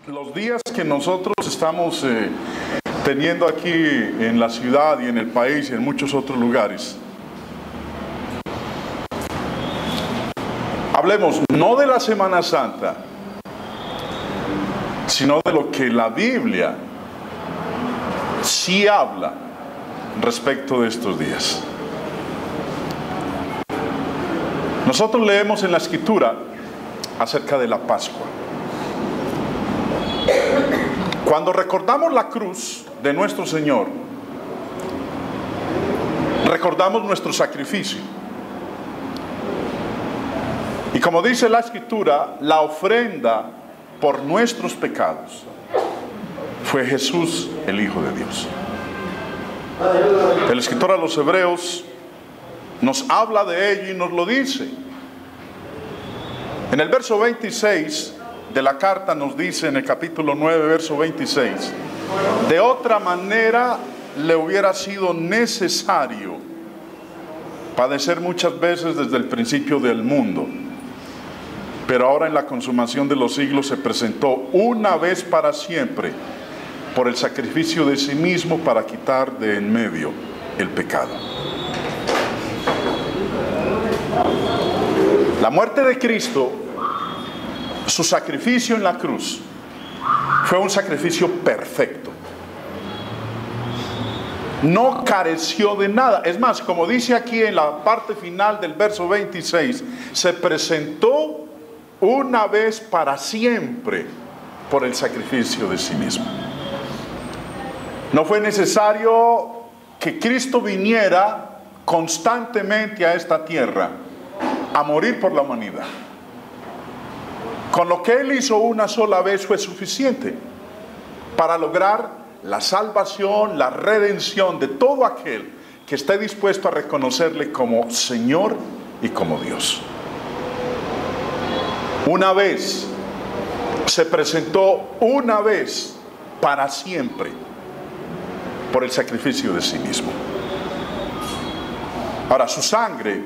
Los días que nosotros estamos teniendo aquí en la ciudad y en el país y en muchos otros lugares, hablemos no de la Semana Santa, sino de lo que la Biblia sí habla respecto de estos días. Nosotros leemos en la Escritura acerca de la Pascua. Cuando recordamos la cruz de nuestro Señor, recordamos nuestro sacrificio. Y como dice la Escritura, la ofrenda por nuestros pecados fue Jesús, el Hijo de Dios. El escritor a los Hebreos nos habla de ello y nos lo dice. En el verso 26 de la carta nos dice, en el capítulo 9, verso 26, de otra manera le hubiera sido necesario padecer muchas veces desde el principio del mundo, pero ahora en la consumación de los siglos se presentó una vez para siempre por el sacrificio de sí mismo para quitar de en medio el pecado. La muerte de Cristo, su sacrificio en la cruz, fue un sacrificio perfecto. No careció de nada. Es más, como dice aquí en la parte final del verso 26, se presentó una vez para siempre por el sacrificio de sí mismo. No fue necesario que Cristo viniera constantemente a esta tierra a morir por la humanidad. Con lo que Él hizo una sola vez fue suficiente para lograr la salvación, la redención de todo aquel que esté dispuesto a reconocerle como Señor y como Dios. Una vez se presentó, una vez para siempre, por el sacrificio de sí mismo. Ahora, su sangre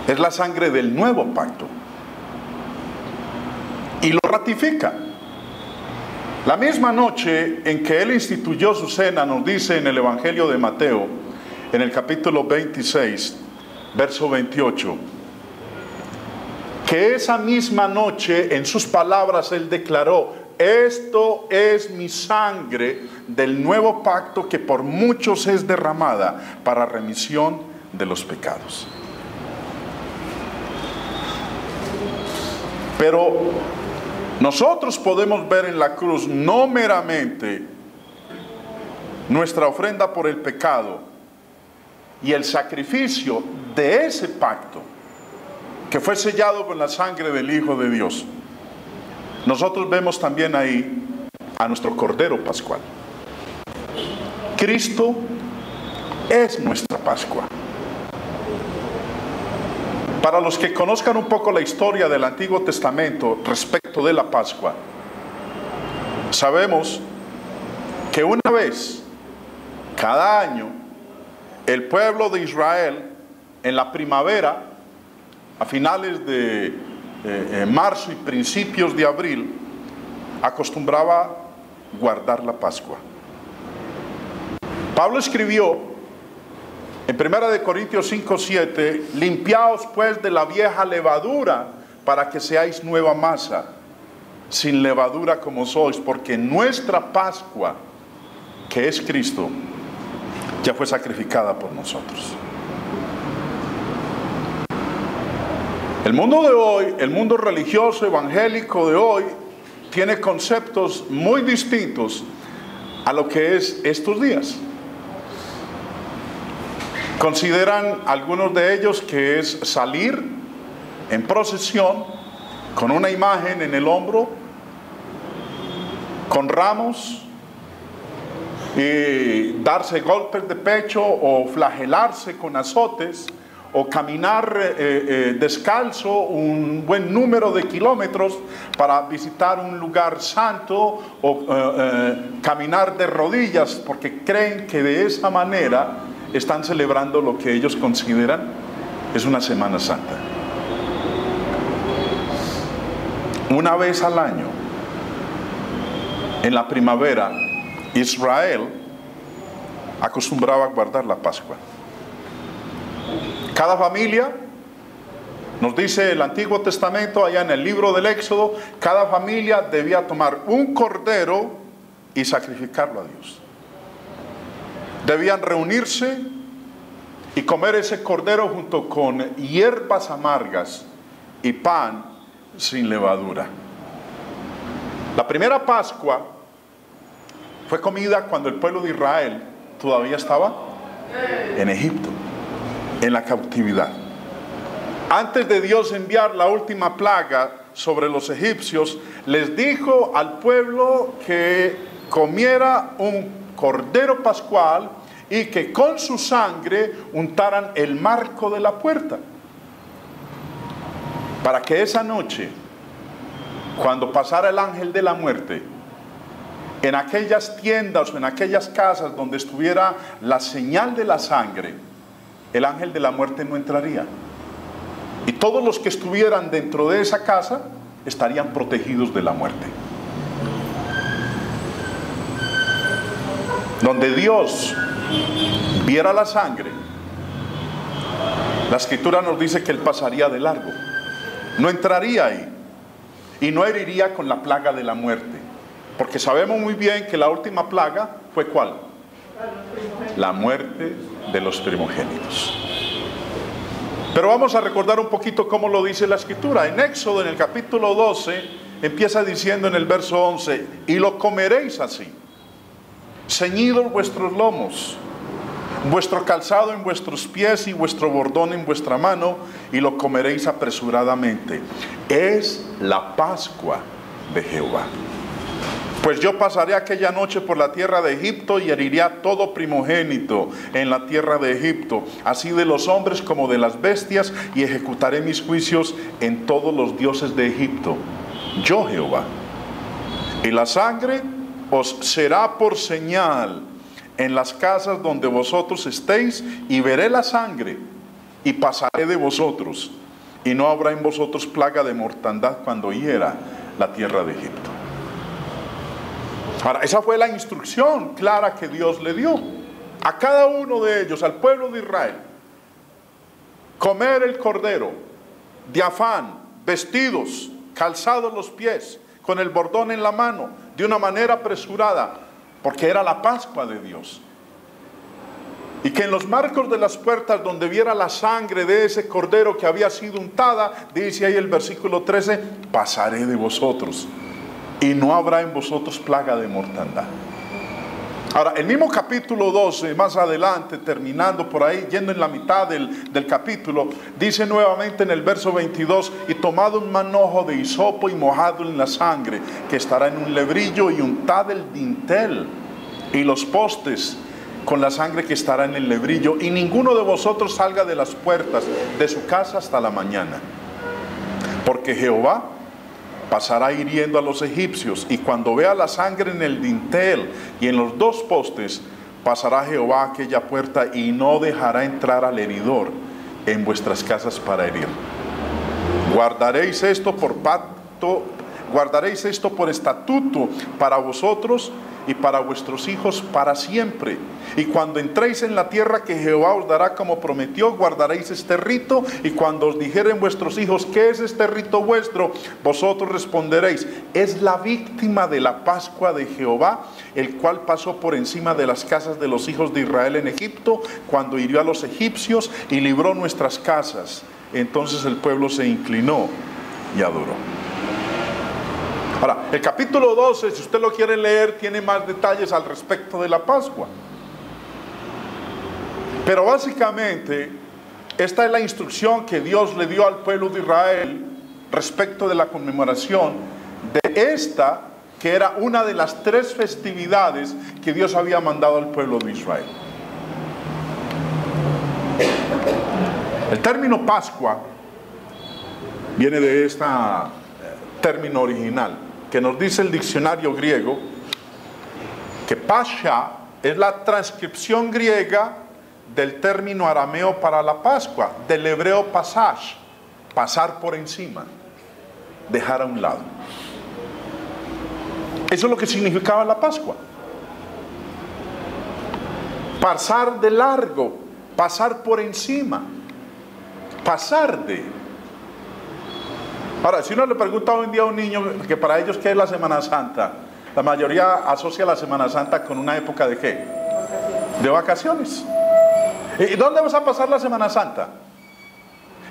es la sangre del nuevo pacto y lo ratifica. La misma noche en que Él instituyó su cena, nos dice en el Evangelio de Mateo, en el capítulo 26, verso 28, que esa misma noche, en sus palabras, Él declaró: esto es mi sangre del nuevo pacto que por muchos es derramada para remisión de los pecados. Pero nosotros podemos ver en la cruz no meramente nuestra ofrenda por el pecado y el sacrificio de ese pacto que fue sellado con la sangre del Hijo de Dios. Nosotros vemos también ahí a nuestro Cordero Pascual. Cristo es nuestra Pascua. Para los que conozcan un poco la historia del Antiguo Testamento respecto de la Pascua, sabemos que una vez cada año el pueblo de Israel, en la primavera, a finales de marzo y principios de abril, acostumbraba guardar la Pascua. Pablo escribió en 1 Corintios 5:7, limpiaos pues de la vieja levadura para que seáis nueva masa, sin levadura como sois, porque nuestra Pascua, que es Cristo, ya fue sacrificada por nosotros. El mundo de hoy, el mundo religioso evangélico de hoy, tiene conceptos muy distintos a lo que es estos días. Consideran algunos de ellos que es salir en procesión con una imagen en el hombro, con ramos, y darse golpes de pecho o flagelarse con azotes, o caminar descalzo un buen número de kilómetros para visitar un lugar santo, o caminar de rodillas porque creen que de esa manera están celebrando lo que ellos consideran es una Semana Santa. Una vez al año En la primavera, Israel acostumbraba a guardar la Pascua. Cada familia, nos dice el Antiguo Testamento, allá en el libro del Éxodo, cada familia debía tomar un cordero y sacrificarlo a Dios. Debían reunirse y comer ese cordero junto con hierbas amargas y pan sin levadura. La primera Pascua fue comida cuando el pueblo de Israel todavía estaba en Egipto, en la cautividad. Antes de Dios enviar la última plaga sobre los egipcios, les dijo al pueblo que comiera un cordero pascual y que con su sangre untaran el marco de la puerta, para que esa noche, cuando pasara el ángel de la muerte, en aquellas tiendas o en aquellas casas donde estuviera la señal de la sangre, el ángel de la muerte no entraría. Y todos los que estuvieran dentro de esa casa estarían protegidos de la muerte. Donde Dios viera la sangre, la Escritura nos dice que Él pasaría de largo, no entraría ahí y no heriría con la plaga de la muerte, porque sabemos muy bien que la última plaga fue ¿cuál? La muerte de los primogénitos. Pero vamos a recordar un poquito cómo lo dice la Escritura. En Éxodo, en el capítulo 12, empieza diciendo en el verso 11: y lo comeréis así, ceñidos vuestros lomos, vuestro calzado en vuestros pies y vuestro bordón en vuestra mano, y lo comeréis apresuradamente. Es la Pascua de Jehová. Pues yo pasaré aquella noche por la tierra de Egipto y heriré a todo primogénito en la tierra de Egipto, así de los hombres como de las bestias, y ejecutaré mis juicios en todos los dioses de Egipto. Yo, Jehová. Y la sangre os será por señal en las casas donde vosotros estéis, y veré la sangre y pasaré de vosotros, y no habrá en vosotros plaga de mortandad cuando hiera la tierra de Egipto. Ahora, esa fue la instrucción clara que Dios le dio a cada uno de ellos, al pueblo de Israel: comer el cordero de afán, vestidos, calzados los pies, con el bordón en la mano, de una manera apresurada, porque era la Pascua de Dios. Y que en los marcos de las puertas, donde viera la sangre de ese cordero que había sido untada, dice ahí el versículo 13: pasaré de vosotros, y no habrá en vosotros plaga de mortandad. Ahora, el mismo capítulo 12, más adelante, terminando por ahí, yendo en la mitad del capítulo, dice nuevamente en el verso 22: y tomad un manojo de hisopo y mojadlo en la sangre, que estará en un lebrillo, y untad el dintel y los postes con la sangre que estará en el lebrillo, y ninguno de vosotros salga de las puertas de su casa hasta la mañana, porque Jehová pasará hiriendo a los egipcios, y cuando vea la sangre en el dintel y en los dos postes, pasará Jehová a aquella puerta y no dejará entrar al heridor en vuestras casas para herir. Guardaréis esto por pacto, guardaréis esto por estatuto para vosotros y para vuestros hijos para siempre. Y cuando entréis en la tierra que Jehová os dará como prometió, guardaréis este rito. Y cuando os dijeren vuestros hijos: ¿qué es este rito vuestro?, vosotros responderéis: es la víctima de la Pascua de Jehová, el cual pasó por encima de las casas de los hijos de Israel en Egipto, cuando hirió a los egipcios y libró nuestras casas. Entonces el pueblo se inclinó y adoró. Ahora, el capítulo 12, si usted lo quiere leer, tiene más detalles al respecto de la Pascua. Pero básicamente, esta es la instrucción que Dios le dio al pueblo de Israel respecto de la conmemoración de esta, que era una de las 3 festividades que Dios había mandado al pueblo de Israel. El término Pascua viene de este término original, que nos dice el diccionario griego que Pascha es la transcripción griega del término arameo para la Pascua, del hebreo pasash, pasar por encima, dejar a un lado. Eso es lo que significaba la Pascua. Pasar de largo, pasar por encima, pasar de. Ahora, si uno le pregunta hoy en día a un niño que para ellos ¿qué es la Semana Santa? La mayoría asocia la Semana Santa con una época ¿de qué? De vacaciones. ¿Y dónde vas a pasar la Semana Santa?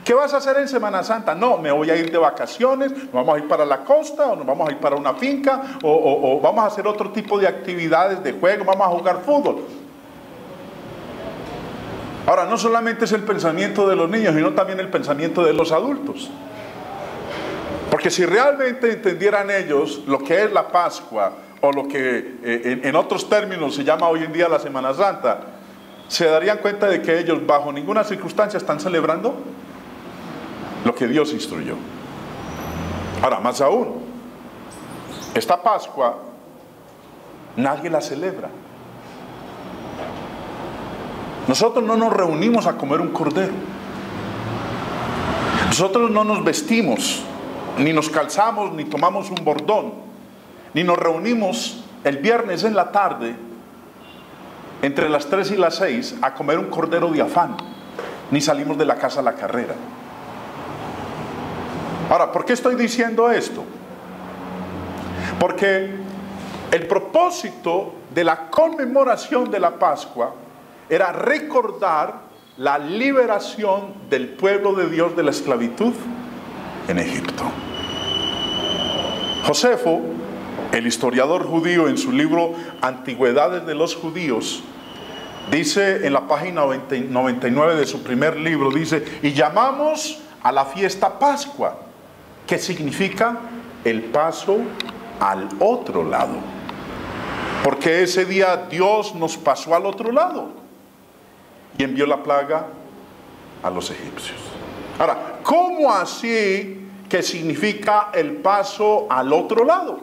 ¿Qué vas a hacer en Semana Santa? No, me voy a ir de vacaciones, nos vamos a ir para la costa, o nos vamos a ir para una finca, o vamos a hacer otro tipo de actividades de juego, vamos a jugar fútbol. Ahora, no solamente es el pensamiento de los niños, sino también el pensamiento de los adultos. Porque si realmente entendieran ellos lo que es la Pascua, o lo que en otros términos se llama hoy en día la Semana Santa, se darían cuenta de que ellos bajo ninguna circunstancia están celebrando lo que Dios instruyó. Ahora, más aún, esta Pascua nadie la celebra. Nosotros no nos reunimos a comer un cordero. Nosotros no nos vestimos, ni nos calzamos, ni tomamos un bordón, ni nos reunimos el viernes en la tarde, entre las 3 y las 6, a comer un cordero de afán, ni salimos de la casa a la carrera. Ahora, ¿por qué estoy diciendo esto? Porque el propósito de la conmemoración de la Pascua era recordar la liberación del pueblo de Dios de la esclavitud en Egipto. Josefo, el historiador judío, en su libro Antigüedades de los Judíos, dice en la página 99 de su primer libro, dice: y llamamos a la fiesta Pascua, que significa el paso al otro lado, porque ese día Dios nos pasó al otro lado y envió la plaga a los egipcios. Ahora, ¿cómo así que significa el paso al otro lado?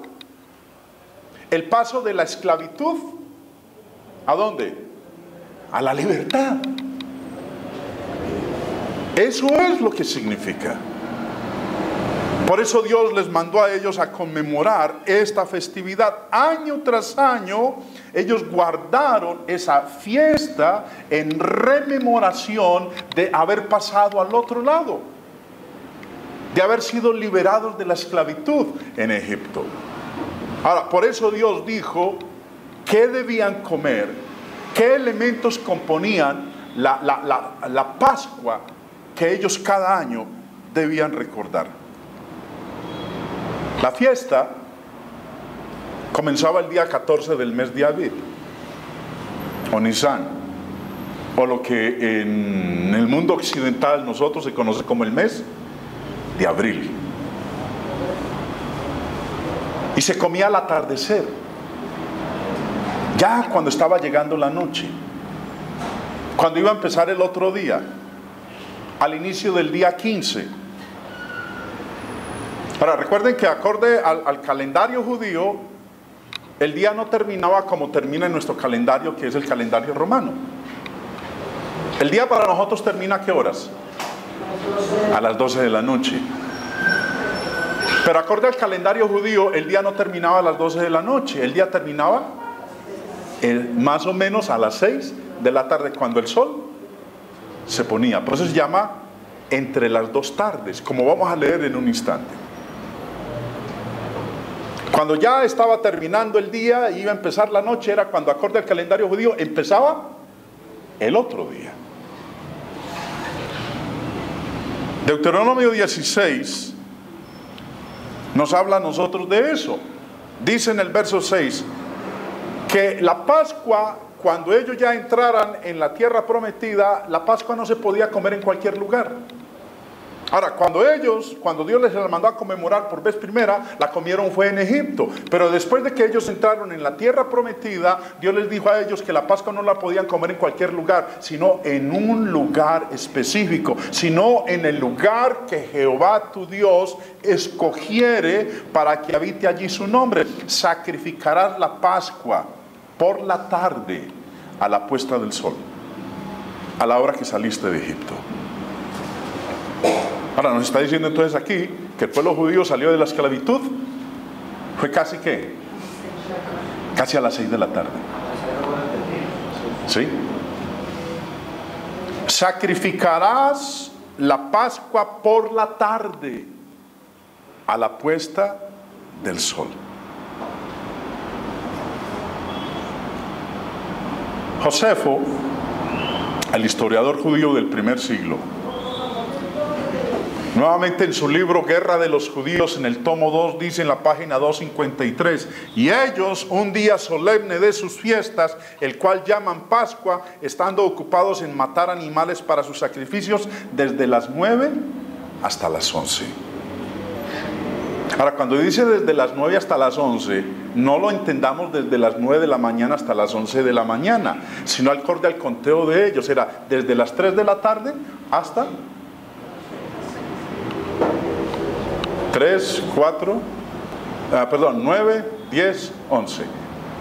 El paso de la esclavitud, ¿a dónde? A la libertad. Eso es lo que significa. Por eso Dios les mandó a ellos a conmemorar esta festividad. Año tras año, ellos guardaron esa fiesta en rememoración de haber pasado al otro lado, de haber sido liberados de la esclavitud en Egipto. Ahora, por eso Dios dijo qué debían comer, qué elementos componían la Pascua que ellos cada año debían recordar. La fiesta comenzaba el día 14 del mes de Aviv, o Nisan, o lo que en el mundo occidental nosotros se conoce como el mes de abril. Y se comía al atardecer, ya cuando estaba llegando la noche, cuando iba a empezar el otro día, al inicio del día 15. Ahora, recuerden que acorde al calendario judío, el día no terminaba como termina en nuestro calendario, que es el calendario romano. El día para nosotros termina ¿a qué horas? A las 12 de la noche. Pero acorde al calendario judío, el día no terminaba a las 12 de la noche. El día terminaba más o menos a las 6 de la tarde, cuando el sol se ponía. Por eso se llama entre las dos tardes, como vamos a leer en un instante. Cuando ya estaba terminando el día y iba a empezar la noche, era cuando, acorde al calendario judío, empezaba el otro día. Deuteronomio 16 nos habla a nosotros de eso. Dice en el verso 6 que la Pascua, cuando ellos ya entraran en la tierra prometida, la Pascua no se podía comer en cualquier lugar. Ahora, cuando Dios les la mandó a conmemorar por vez primera, la comieron fue en Egipto. Pero después de que ellos entraron en la tierra prometida, Dios les dijo a ellos que la Pascua no la podían comer en cualquier lugar, sino en un lugar específico, sino en el lugar que Jehová tu Dios escogiere para que habite allí su nombre. Sacrificarás la Pascua por la tarde a la puesta del sol, a la hora que saliste de Egipto. Ahora nos está diciendo entonces aquí que el pueblo judío salió de la esclavitud. Fue casi ¿qué? casi a las 6 de la tarde. ¿Sí? Sacrificarás la Pascua por la tarde, a la puesta del sol. Josefo, el historiador judío del primer siglo, nuevamente en su libro Guerra de los Judíos, en el tomo 2, dice en la página 253: y ellos, un día solemne de sus fiestas, el cual llaman Pascua, estando ocupados en matar animales para sus sacrificios, desde las 9 hasta las 11. Ahora, cuando dice desde las 9 hasta las 11, no lo entendamos desde las 9 de la mañana hasta las 11 de la mañana, sino acorde al conteo de ellos. Era desde las 3 de la tarde hasta 9, 10, 11.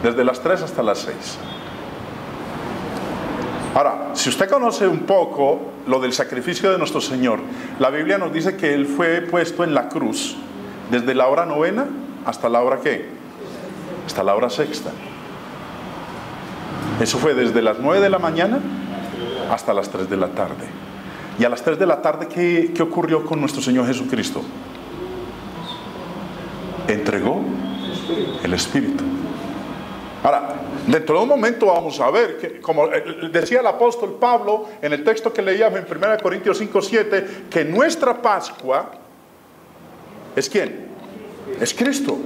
Desde las 3 hasta las 6. Ahora, si usted conoce un poco lo del sacrificio de nuestro Señor, la Biblia nos dice que Él fue puesto en la cruz desde la hora novena hasta la hora ¿qué? Hasta la hora sexta. Eso fue desde las 9 de la mañana hasta las 3 de la tarde. Y a las 3 de la tarde, ¿qué ocurrió con nuestro Señor Jesucristo? Entregó el Espíritu. Ahora, dentro de un momento vamos a ver que, como decía el apóstol Pablo en el texto que leíamos en 1 Corintios 5, 7, que nuestra Pascua ¿es quién? Es Cristo.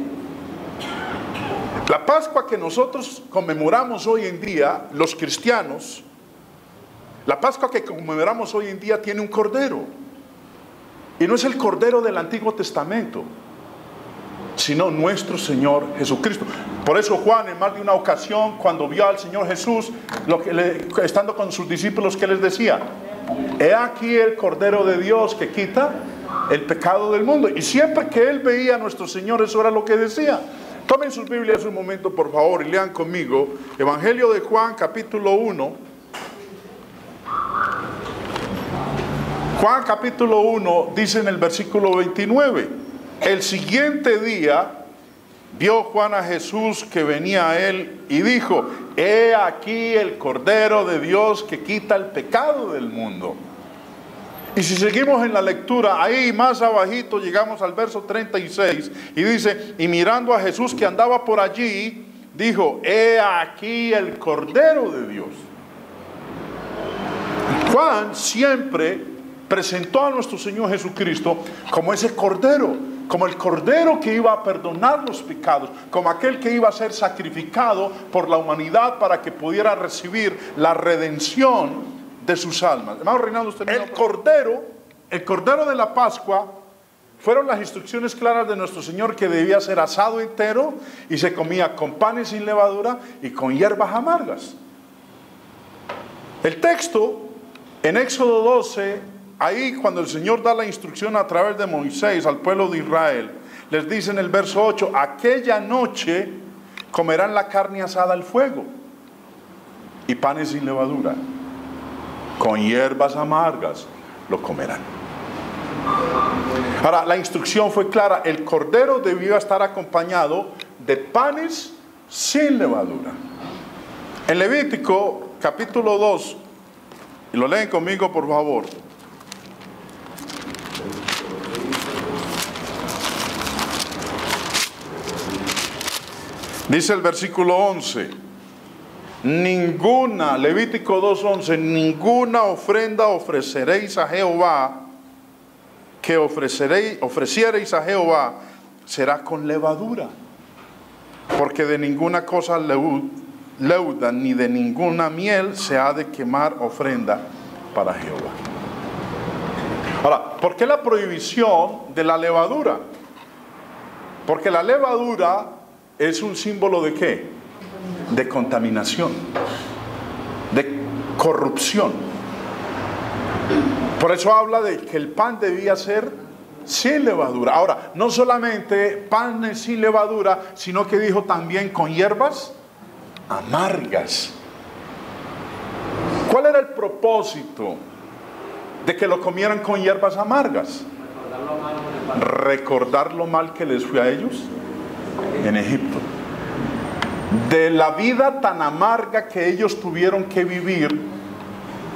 La Pascua que nosotros conmemoramos hoy en día, los cristianos, la Pascua que conmemoramos hoy en día tiene un cordero. Y no es el cordero del Antiguo Testamento, sino nuestro Señor Jesucristo. Por eso Juan, en más de una ocasión, cuando vio al Señor Jesús, estando con sus discípulos, ¿qué les decía? He aquí el Cordero de Dios que quita el pecado del mundo. Y siempre que él veía a nuestro Señor, eso era lo que decía. Tomen sus Biblias un momento, por favor, y lean conmigo Evangelio de Juan, capítulo 1. Juan capítulo 1 dice en el versículo 29: el siguiente día vio Juan a Jesús que venía a él y dijo: he aquí el Cordero de Dios que quita el pecado del mundo. Y si seguimos en la lectura, ahí más abajito llegamos al verso 36 y dice: y mirando a Jesús que andaba por allí, dijo: he aquí el Cordero de Dios. Juan siempre presentó a nuestro Señor Jesucristo como ese Cordero, como el Cordero que iba a perdonar los pecados, como aquel que iba a ser sacrificado por la humanidad para que pudiera recibir la redención de sus almas. Hermano Reinaldo, usted el Cordero de la Pascua fueron las instrucciones claras de nuestro Señor, que debía ser asado entero y se comía con panes sin levadura y con hierbas amargas. El texto en Éxodo 12, ahí cuando el Señor da la instrucción a través de Moisés al pueblo de Israel, les dice en el verso 8: aquella noche comerán la carne asada al fuego y panes sin levadura, con hierbas amargas lo comerán. Ahora, la instrucción fue clara: el cordero debía estar acompañado de panes sin levadura. En Levítico capítulo 2, y lo leen conmigo por favor, dice el versículo 11: ninguna, Levítico 2:11, ninguna ofrenda ofreceréis a Jehová, que ofreciereis a Jehová, será con levadura, porque de ninguna cosa leuda ni de ninguna miel se ha de quemar ofrenda para Jehová. Ahora, ¿por qué la prohibición de la levadura? Porque la levadura es un símbolo ¿de qué? De contaminación, de corrupción. Por eso habla de que el pan debía ser sin levadura. Ahora, no solamente pan sin levadura, sino que dijo también con hierbas amargas. ¿Cuál era el propósito de que lo comieran con hierbas amargas? Recordar lo mal que les fue a ellos en Egipto. de la vida tan amarga que ellos tuvieron que vivir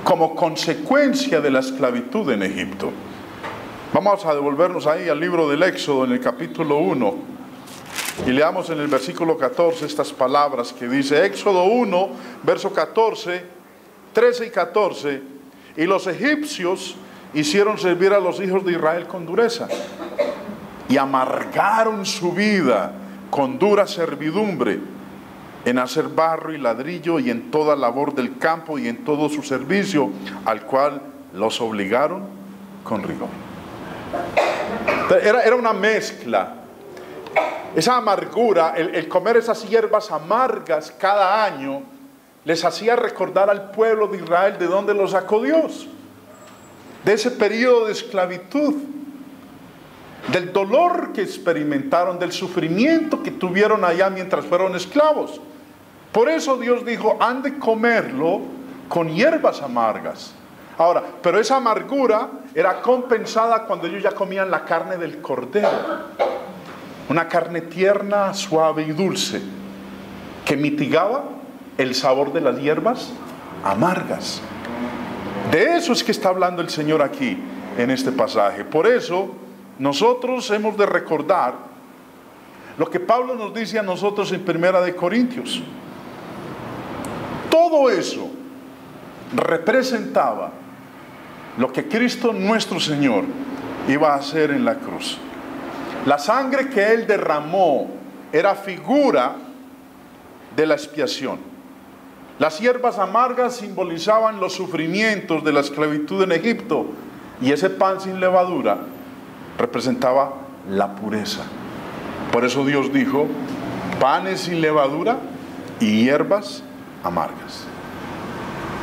como consecuencia de la esclavitud en Egipto. Vamos a devolvernos ahí al libro del Éxodo en el capítulo 1 y leamos en el versículo 14 estas palabras que dice, Éxodo 1, verso 14, 13 y 14, y los egipcios hicieron servir a los hijos de Israel con dureza y amargaron su vida con dura servidumbre en hacer barro y ladrillo y en toda labor del campo y en todo su servicio, al cual los obligaron con rigor. Era una mezcla. Esa amargura, el comer esas hierbas amargas cada año, les hacía recordar al pueblo de Israel de dónde los sacó Dios, de ese periodo de esclavitud, del dolor que experimentaron, del sufrimiento que tuvieron allá mientras fueron esclavos. Por eso Dios dijo, han de comerlo con hierbas amargas. Ahora, pero esa amargura era compensada cuando ellos ya comían la carne del cordero, una carne tierna, suave y dulce, que mitigaba el sabor de las hierbas amargas. De eso es que está hablando el Señor aquí en este pasaje. Por eso nosotros hemos de recordar lo que Pablo nos dice a nosotros en 1 de Corintios. Todo eso representaba lo que Cristo nuestro Señor iba a hacer en la cruz. La sangre que Él derramó era figura de la expiación. Las hierbas amargas simbolizaban los sufrimientos de la esclavitud en Egipto, y ese pan sin levadura representaba la pureza. Por eso Dios dijo, panes sin levadura y hierbas amargas.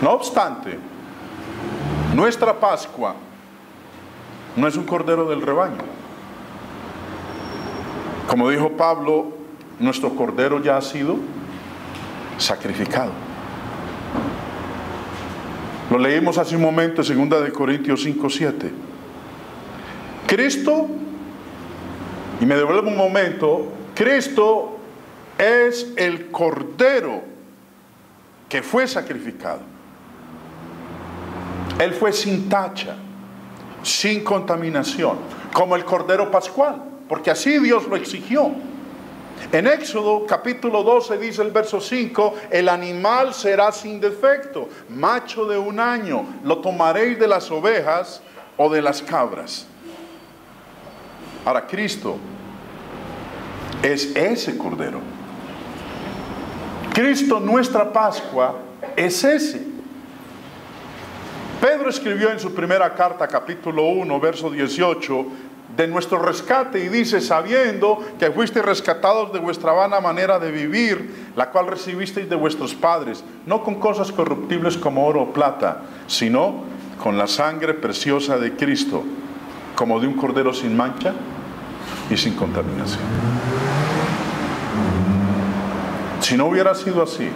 No obstante, nuestra Pascua no es un cordero del rebaño. Como dijo Pablo, nuestro cordero ya ha sido sacrificado. Lo leímos hace un momento en 2 de Corintios 5, 7. Cristo, y me devuelvo un momento, Cristo es el cordero que fue sacrificado. Él fue sin tacha, sin contaminación, como el cordero pascual, porque así Dios lo exigió. En Éxodo capítulo 12 dice el verso 5, el animal será sin defecto, macho de 1 año, lo tomaréis de las ovejas o de las cabras. Ahora, Cristo es ese cordero. Cristo, nuestra Pascua, es ese. Pedro escribió en su primera carta, capítulo 1, verso 18, de nuestro rescate, y dice, sabiendo que fuisteis rescatados de vuestra vana manera de vivir, la cual recibisteis de vuestros padres, no con cosas corruptibles como oro o plata, sino con la sangre preciosa de Cristo, como de un cordero sin mancha y sin contaminación. Si no hubiera sido así,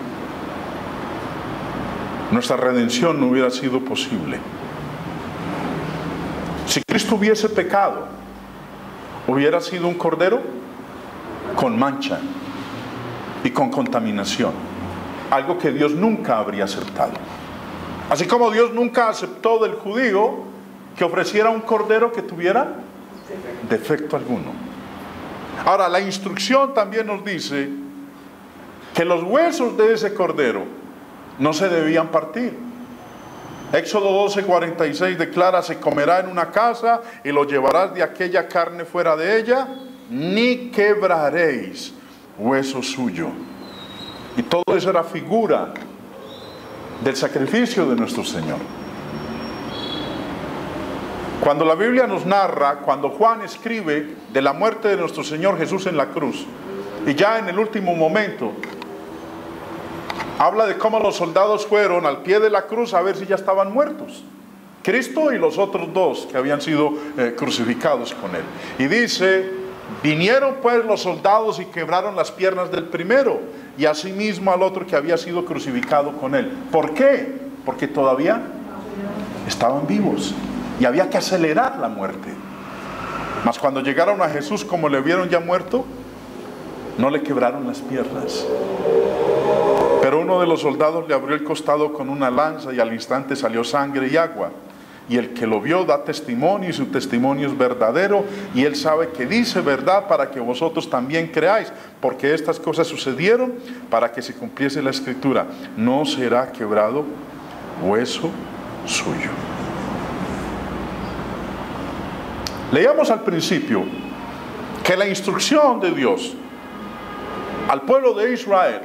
nuestra redención no hubiera sido posible. Si Cristo hubiese pecado, hubiera sido un cordero con mancha y con contaminación, algo que Dios nunca habría aceptado. Así como Dios nunca aceptó del judío que ofreciera un cordero que tuviera defecto alguno. Ahora, la instrucción también nos dice que los huesos de ese cordero no se debían partir. Éxodo 12:46 declara, se comerá en una casa y lo llevarás de aquella carne fuera de ella, ni quebraréis hueso suyo. Y todo eso era figura del sacrificio de nuestro Señor. Cuando la Biblia nos narra, cuando Juan escribe de la muerte de nuestro Señor Jesús en la cruz, y ya en el último momento habla de cómo los soldados fueron al pie de la cruz a ver si ya estaban muertos, Cristo y los otros dos que habían sido crucificados con él. Y dice, vinieron pues los soldados y quebraron las piernas del primero, y asimismo al otro que había sido crucificado con él. ¿Por qué? Porque todavía estaban vivos y había que acelerar la muerte. Mas cuando llegaron a Jesús, como le vieron ya muerto, no le quebraron las piernas. Pero uno de los soldados le abrió el costado con una lanza y al instante salió sangre y agua. Y el que lo vio da testimonio y su testimonio es verdadero y él sabe que dice verdad para que vosotros también creáis, porque estas cosas sucedieron para que se cumpliese la escritura: no será quebrado hueso suyo. Leíamos al principio que la instrucción de Dios al pueblo de Israel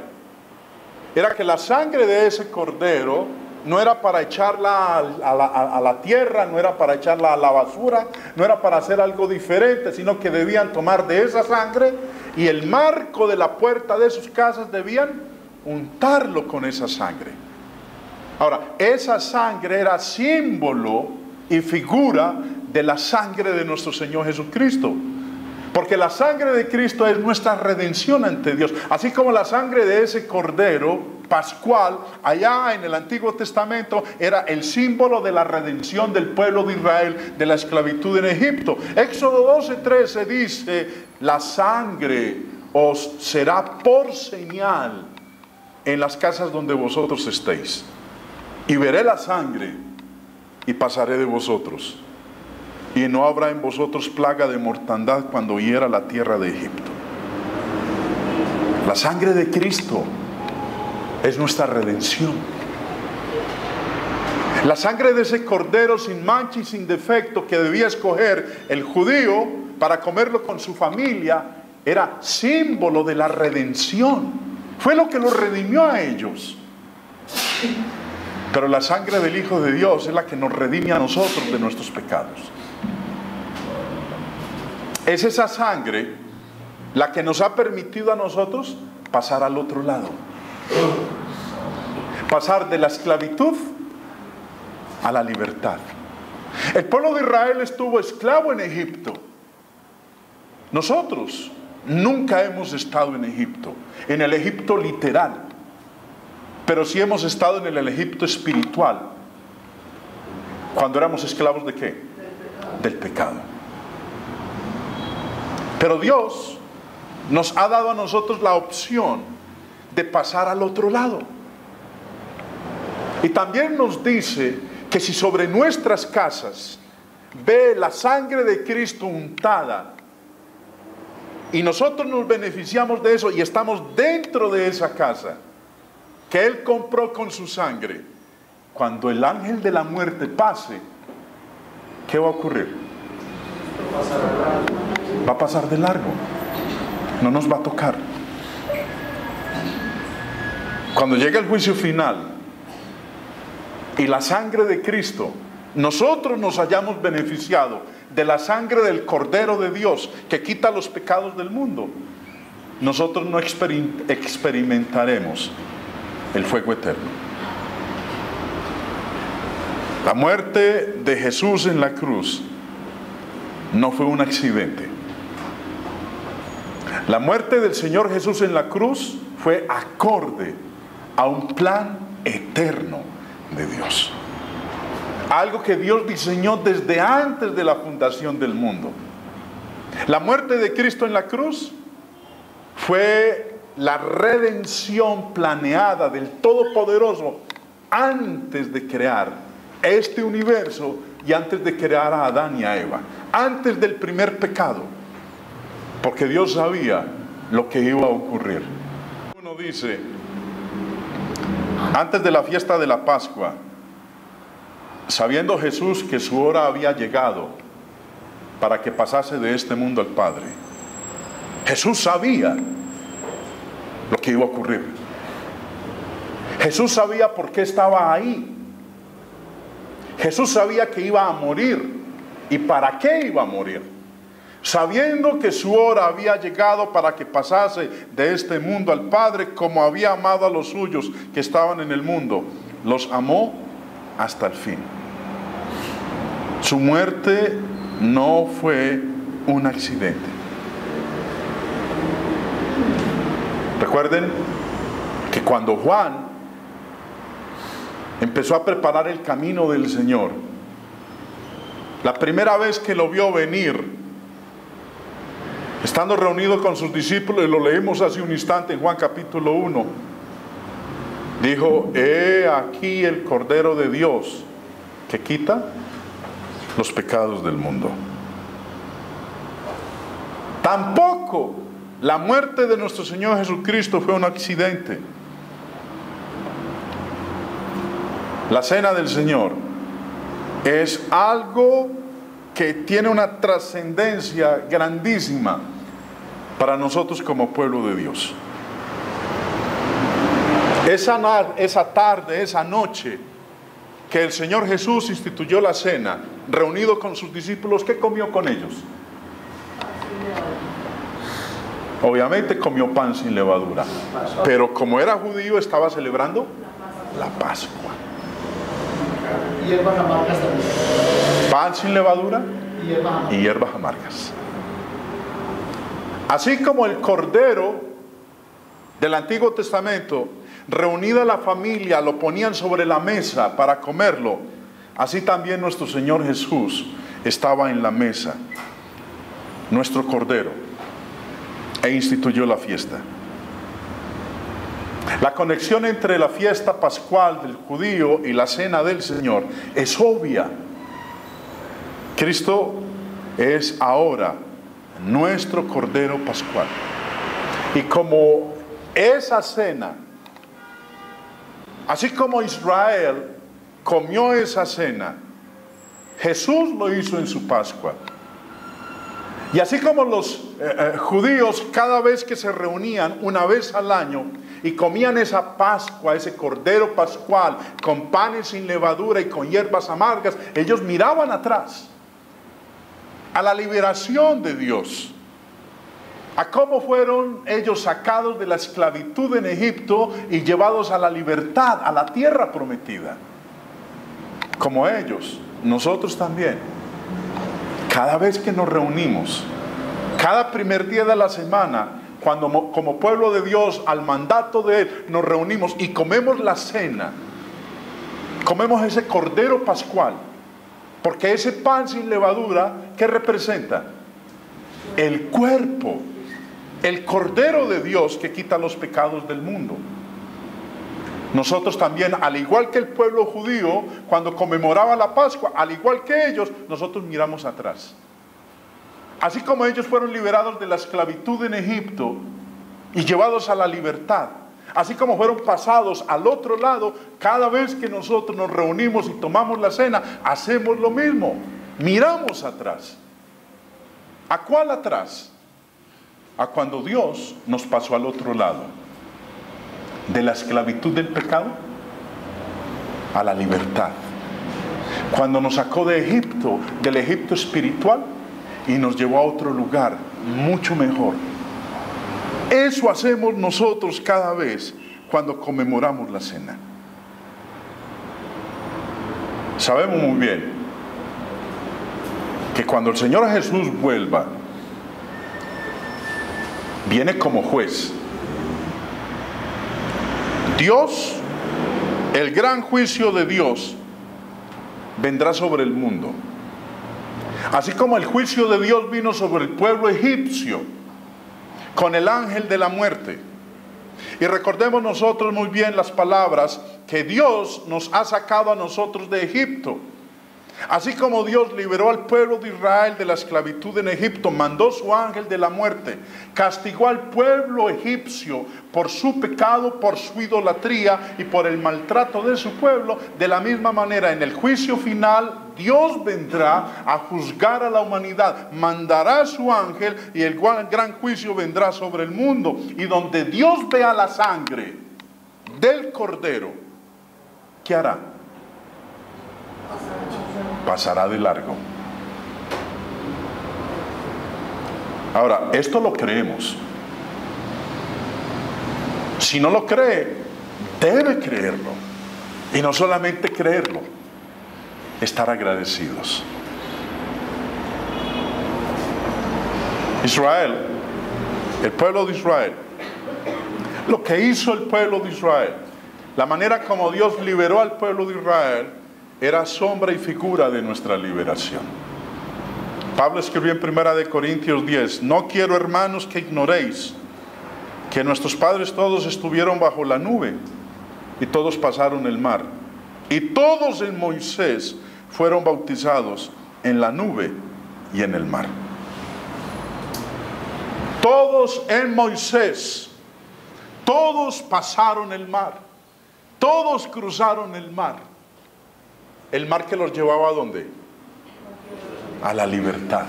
era que la sangre de ese cordero no era para echarla a la tierra, no era para echarla a la basura, no era para hacer algo diferente, sino que debían tomar de esa sangre y el marco de la puerta de sus casas debían untarlo con esa sangre. Ahora, esa sangre era símbolo y figura de la sangre de nuestro Señor Jesucristo. Porque la sangre de Cristo es nuestra redención ante Dios. Así como la sangre de ese cordero pascual allá en el Antiguo Testamento era el símbolo de la redención del pueblo de Israel de la esclavitud en Egipto. Éxodo 12:13 dice: la sangre os será por señal en las casas donde vosotros estéis. Y veré la sangre y pasaré de vosotros. Y no habrá en vosotros plaga de mortandad cuando hiera la tierra de Egipto. La sangre de Cristo es nuestra redención. La sangre de ese cordero sin mancha y sin defecto que debía escoger el judío para comerlo con su familia era símbolo de la redención. Fue lo que los redimió a ellos. Pero la sangre del Hijo de Dios es la que nos redime a nosotros de nuestros pecados. Es esa sangre la que nos ha permitido a nosotros pasar al otro lado. Pasar de la esclavitud a la libertad. El pueblo de Israel estuvo esclavo en Egipto. Nosotros nunca hemos estado en Egipto, en el Egipto literal. Pero sí hemos estado en el Egipto espiritual. Cuando éramos esclavos ¿de qué? Del pecado. Pero Dios nos ha dado a nosotros la opción de pasar al otro lado. Y también nos dice que si sobre nuestras casas ve la sangre de Cristo untada y nosotros nos beneficiamos de eso y estamos dentro de esa casa que Él compró con su sangre, cuando el ángel de la muerte pase, ¿qué va a ocurrir? Va a pasar de largo, no nos va a tocar. Cuando llegue el juicio final y la sangre de Cristo, nosotros nos hayamos beneficiado de la sangre del Cordero de Dios que quita los pecados del mundo, nosotros no experimentaremos el fuego eterno. La muerte de Jesús en la cruz no fue un accidente. La muerte del Señor Jesús en la cruz fue acorde a un plan eterno de Dios. Algo que Dios diseñó desde antes de la fundación del mundo. La muerte de Cristo en la cruz fue la redención planeada del Todopoderoso antes de crear este universo y antes de crear a Adán y a Eva, antes del primer pecado, porque Dios sabía lo que iba a ocurrir. Uno dice, antes de la fiesta de la Pascua, sabiendo Jesús que su hora había llegado para que pasase de este mundo al Padre, Jesús sabía lo que iba a ocurrir. Jesús sabía por qué estaba ahí. Jesús sabía que iba a morir y para qué iba a morir. Sabiendo que su hora había llegado para que pasase de este mundo al Padre, como había amado a los suyos que estaban en el mundo, los amó hasta el fin. Su muerte no fue un accidente. Recuerden que cuando Juan empezó a preparar el camino del Señor, la primera vez que lo vio venir, estando reunido con sus discípulos, y lo leímos hace un instante en Juan capítulo 1, dijo: he aquí el Cordero de Dios que quita los pecados del mundo. Tampoco la muerte de nuestro Señor Jesucristo fue un accidente. La cena del Señor es algo que tiene una trascendencia grandísima para nosotros como pueblo de Dios. Esa tarde, esa noche que el Señor Jesús instituyó la cena, reunido con sus discípulos, ¿qué comió con ellos? Obviamente comió pan sin levadura, pero como era judío estaba celebrando la Pascua. Hierbas amargas también. Pan sin levadura y hierbas amargas. Así como el Cordero del Antiguo Testamento, reunida la familia, lo ponían sobre la mesa para comerlo, así también nuestro Señor Jesús estaba en la mesa, nuestro Cordero, e instituyó la fiesta. La conexión entre la fiesta pascual del judío y la cena del Señor es obvia. Cristo es ahora nuestro Cordero Pascual. Y como esa cena, así como Israel comió esa cena, Jesús lo hizo en su Pascua. Y así como los judíos cada vez que se reunían una vez al año y comían esa Pascua, ese Cordero Pascual, con panes sin levadura y con hierbas amargas, ellos miraban atrás a la liberación de Dios, a cómo fueron ellos sacados de la esclavitud en Egipto y llevados a la libertad, a la tierra prometida. Como ellos, nosotros también, cada vez que nos reunimos, cada primer día de la semana, cuando como pueblo de Dios, al mandato de Él, nos reunimos y comemos la cena, comemos ese Cordero Pascual, porque ese pan sin levadura, ¿qué representa? El cuerpo, el Cordero de Dios que quita los pecados del mundo. Nosotros también, al igual que el pueblo judío, cuando conmemoraba la Pascua, al igual que ellos, nosotros miramos atrás. Así como ellos fueron liberados de la esclavitud en Egipto y llevados a la libertad, así como fueron pasados al otro lado, cada vez que nosotros nos reunimos y tomamos la cena, hacemos lo mismo, miramos atrás. ¿A cuál atrás? A cuando Dios nos pasó al otro lado, de la esclavitud del pecado a la libertad. Cuando nos sacó de Egipto, del Egipto espiritual, y nos llevó a otro lugar mucho mejor. Eso hacemos nosotros cada vez cuando conmemoramos la cena. Sabemos muy bien que cuando el Señor Jesús vuelva, viene como juez. Dios, el gran juicio de Dios, vendrá sobre el mundo. Así como el juicio de Dios vino sobre el pueblo egipcio con el ángel de la muerte. Y recordemos nosotros muy bien las palabras que Dios nos ha sacado a nosotros de Egipto. Así como Dios liberó al pueblo de Israel de la esclavitud en Egipto, mandó su ángel de la muerte, castigó al pueblo egipcio por su pecado, por su idolatría y por el maltrato de su pueblo. De la misma manera, en el juicio final, Dios vendrá a juzgar a la humanidad, mandará a su ángel y el gran juicio vendrá sobre el mundo. Y donde Dios vea la sangre del Cordero, ¿qué hará? Pasará de largo. Ahora, esto lo creemos. Si no lo cree, debe creerlo. Y no solamente creerlo, estar agradecidos. Israel, el pueblo de Israel, lo que hizo el pueblo de Israel, la manera como Dios liberó al pueblo de Israel, era sombra y figura de nuestra liberación. Pablo escribió en 1 Corintios 10, no quiero, hermanos, que ignoréis que nuestros padres todos estuvieron bajo la nube y todos pasaron el mar. Y todos en Moisés fueron bautizados en la nube y en el mar. Todos en Moisés, todos pasaron el mar, todos cruzaron el mar. El mar que los llevaba ¿a dónde? A la libertad.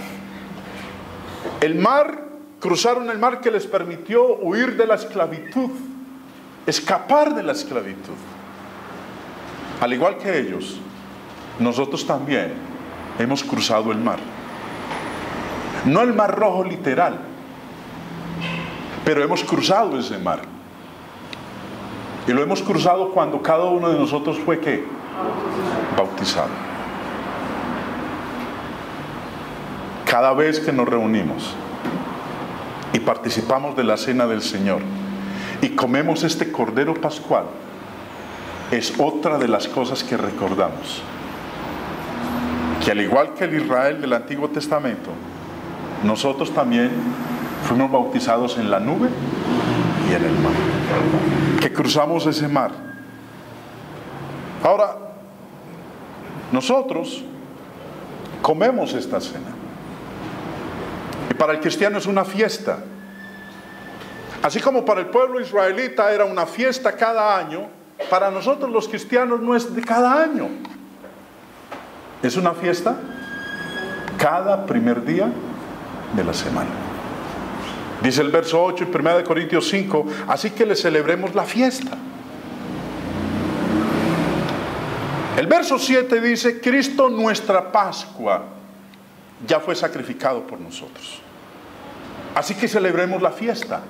El mar, cruzaron el mar que les permitió huir de la esclavitud, escapar de la esclavitud. Al igual que ellos, nosotros también hemos cruzado el mar. No el mar rojo literal, pero hemos cruzado ese mar. Y lo hemos cruzado cuando cada uno de nosotros fue ¿qué? Bautizado. Cada vez que nos reunimos y participamos de la cena del Señor y comemos este Cordero Pascual, es otra de las cosas que recordamos. Que al igual que el Israel del Antiguo Testamento, nosotros también fuimos bautizados en la nube y en el mar. Que cruzamos ese mar. Ahora, nosotros comemos esta cena. Y para el cristiano es una fiesta. Así como para el pueblo israelita era una fiesta cada año, para nosotros los cristianos no es de cada año. Es una fiesta cada primer día de la semana. Dice el verso 8 en 1 Corintios 5, así que le celebremos la fiesta. El verso 7 dice, Cristo nuestra Pascua ya fue sacrificado por nosotros. Así que celebremos la fiesta.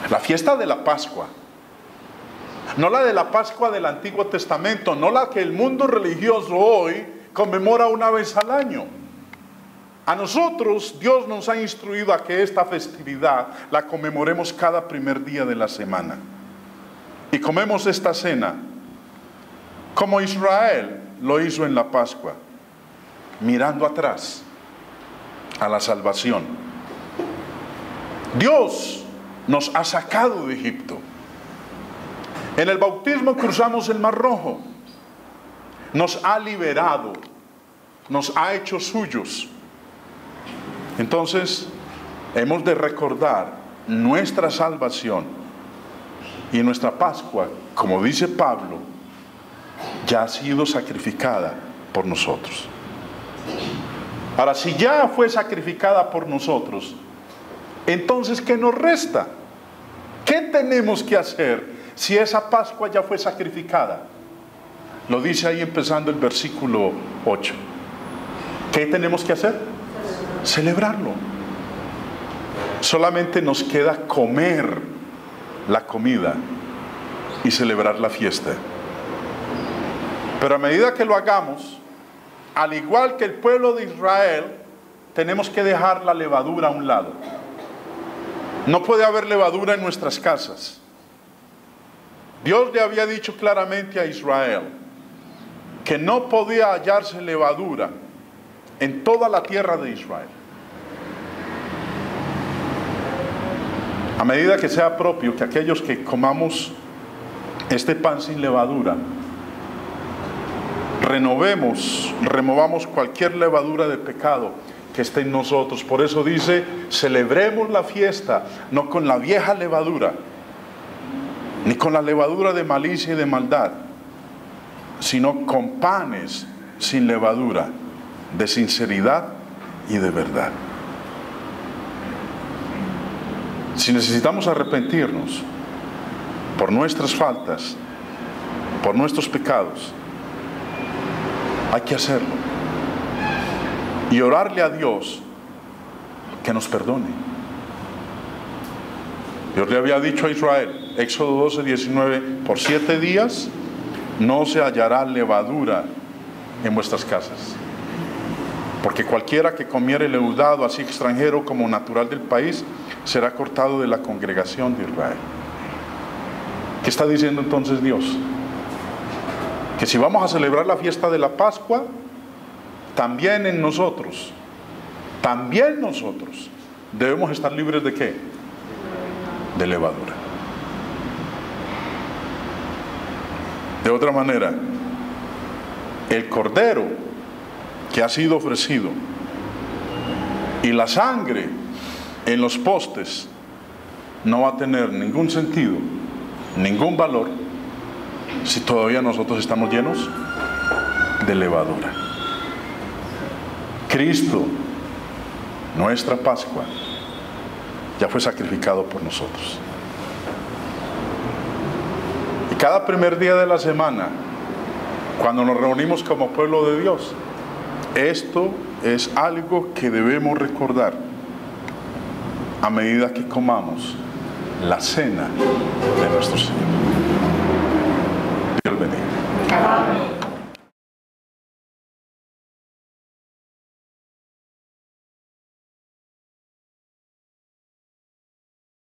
La fiesta de la Pascua. No la de la Pascua del Antiguo Testamento, no la que el mundo religioso hoy conmemora una vez al año. A nosotros Dios nos ha instruido a que esta festividad la conmemoremos cada primer día de la semana. Y comemos esta cena como Israel lo hizo en la Pascua, mirando atrás a la salvación. Dios nos ha sacado de Egipto. En el bautismo cruzamos el Mar Rojo. Nos ha liberado, nos ha hecho suyos. Entonces, hemos de recordar nuestra salvación y nuestra Pascua, como dice Pablo, ya ha sido sacrificada por nosotros. Ahora, si ya fue sacrificada por nosotros, entonces, ¿qué nos resta? ¿Qué tenemos que hacer si esa Pascua ya fue sacrificada? Lo dice ahí empezando el versículo 8. ¿Qué tenemos que hacer? Celebrarlo. Solamente nos queda comer la comida y celebrar la fiesta. Pero a medida que lo hagamos, al igual que el pueblo de Israel, tenemos que dejar la levadura a un lado. No puede haber levadura en nuestras casas. Dios le había dicho claramente a Israel que no podía hallarse levadura en toda la tierra de Israel. A medida que sea propio que aquellos que comamos este pan sin levadura, removamos cualquier levadura de pecado que esté en nosotros. Por eso dice, celebremos la fiesta, no con la vieja levadura, ni con la levadura de malicia y de maldad, sino con panes sin levadura, de sinceridad y de verdad. Si necesitamos arrepentirnos por nuestras faltas, por nuestros pecados, hay que hacerlo y orarle a Dios que nos perdone. Dios le había dicho a Israel, Éxodo 12, 19, por 7 días no se hallará levadura en vuestras casas, porque cualquiera que comiere leudado, así extranjero como natural del país, será cortado de la congregación de Israel. ¿Qué está diciendo entonces Dios? Que si vamos a celebrar la fiesta de la Pascua, también en nosotros, debemos estar libres ¿de qué? De levadura. De otra manera, el cordero que ha sido ofrecido y la sangre en los postes no va a tener ningún sentido, ningún valor, si todavía nosotros estamos llenos de levadura. Cristo, nuestra Pascua, ya fue sacrificado por nosotros. Y cada primer día de la semana, cuando nos reunimos como pueblo de Dios, esto es algo que debemos recordar a medida que comamos la cena de nuestro Señor. Dios bendiga.